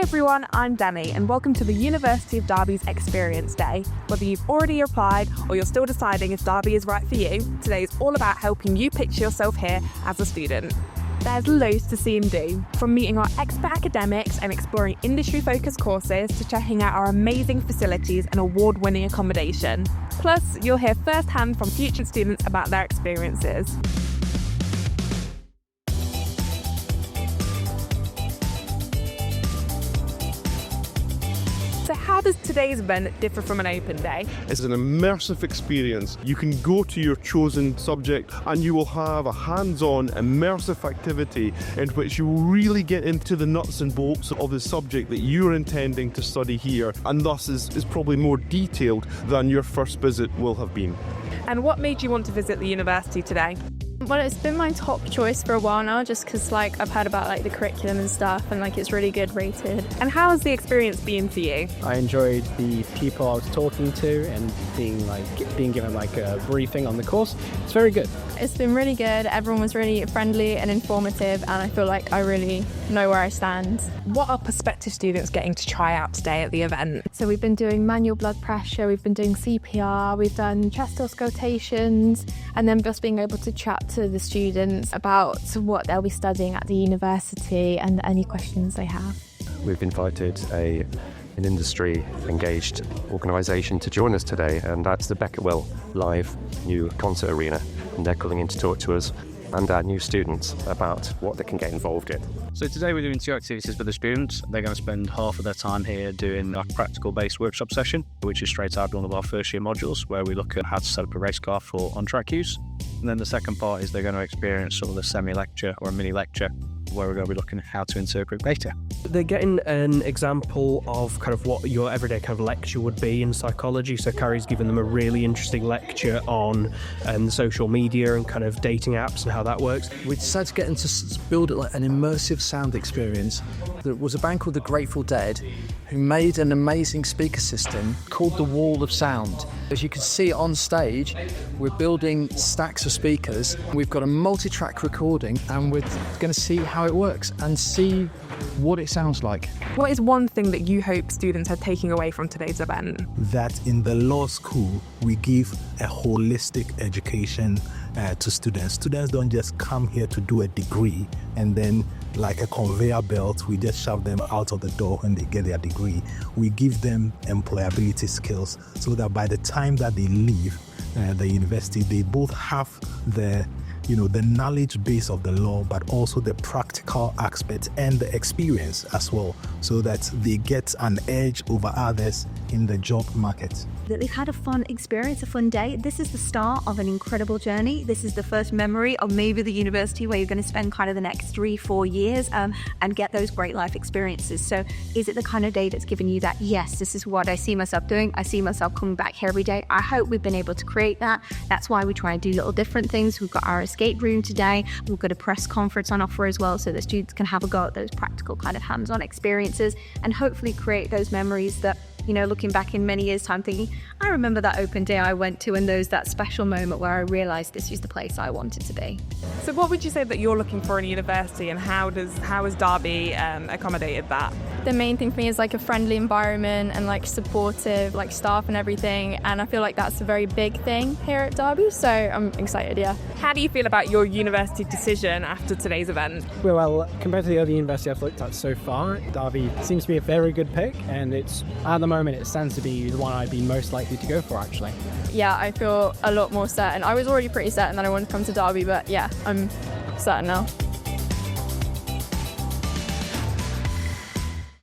everyone, I'm Danny and welcome to the University of Derby's Experience Day. Whether you've already applied or you're still deciding if Derby is right for you, today is all about helping you picture yourself here as a student. There's loads to see and do, from meeting our expert academics and exploring industry-focused courses to checking out our amazing facilities and award-winning accommodation. Plus, you'll hear firsthand from future students about their experiences. So how does today's event differ from an open day? It's an immersive experience. You can go to your chosen subject and you will have a hands-on immersive activity in which you will really get into the nuts and bolts of the subject that you're intending to study here, and thus is probably more detailed than your first visit will have been. And what made you want to visit the university today? Well, it's been my top choice for a while now, just because I've heard about the curriculum and stuff, and it's really good rated. And how has the experience been for you? I enjoyed the people I was talking to and being given a briefing on the course. It's very good. It's been really good. Everyone was really friendly and informative, and I feel like I really know where I stand. What are prospective students getting to try out today at the event? So we've been doing manual blood pressure, we've been doing CPR, we've done chest auscultations, and then just being able to chat to the students about what they'll be studying at the university and any questions they have. We've invited an industry engaged organisation to join us today, and that's the Beckerwell Live new concert arena, and they're calling in to talk to us and our new students about what they can get involved in. So today we're doing 2 activities for the students. They're going to spend half of their time here doing a practical-based workshop session, which is straight out of one of our first-year modules, where we look at how to set up a race car for on-track use. And then the second part is they're going to experience sort of a semi-lecture or a mini-lecture, where we're going to be looking at how to interpret data. They're getting an example of what your everyday lecture would be in psychology. So Carrie's given them a really interesting lecture on social media and dating apps and how that works. We decided to get them to build an immersive sound experience. There was a band called The Grateful Dead who made an amazing speaker system called the Wall of Sound. As you can see on stage, we're building stacks of speakers. We've got a multi-track recording, and we're going to see how it works and see what it sounds like. What is one thing that you hope students are taking away from today's event? That in the law school, we give a holistic education to students. Students don't just come here to do a degree and then, like a conveyor belt, we just shove them out of the door when they get their degree. We give them employability skills so that by the time that they leave the university, they both have the knowledge base of the law, but also the practical aspect and the experience as well, so that they get an edge over others in the job market. That they've had a fun experience, a fun day. This is the start of an incredible journey. This is the first memory of maybe the university where you're going to spend the next 3-4 years and get those great life experiences. So is it the kind of day that's given you that, yes, this is what I see myself doing. I see myself coming back here every day. I hope we've been able to create that. That's why we try and do little different things. We've got our escape room today. We've got a press conference on offer as well, so that students can have a go at those practical hands-on experiences and hopefully create those memories that, looking back in many years' time thinking, I remember that open day I went to, and that special moment where I realised this was the place I wanted to be. So what would you say that you're looking for in a university, and how has Derby accommodated that? The main thing for me is a friendly environment and supportive staff and everything, and I feel like that's a very big thing here at Derby, so I'm excited, yeah. How do you feel about your university decision after today's event? Well, compared to the other university I've looked at so far, Derby seems to be a very good pick, and at the moment it stands to be the one I'd be most likely to go for, actually. Yeah, I feel a lot more certain. I was already pretty certain that I wanted to come to Derby, but yeah, I'm certain now.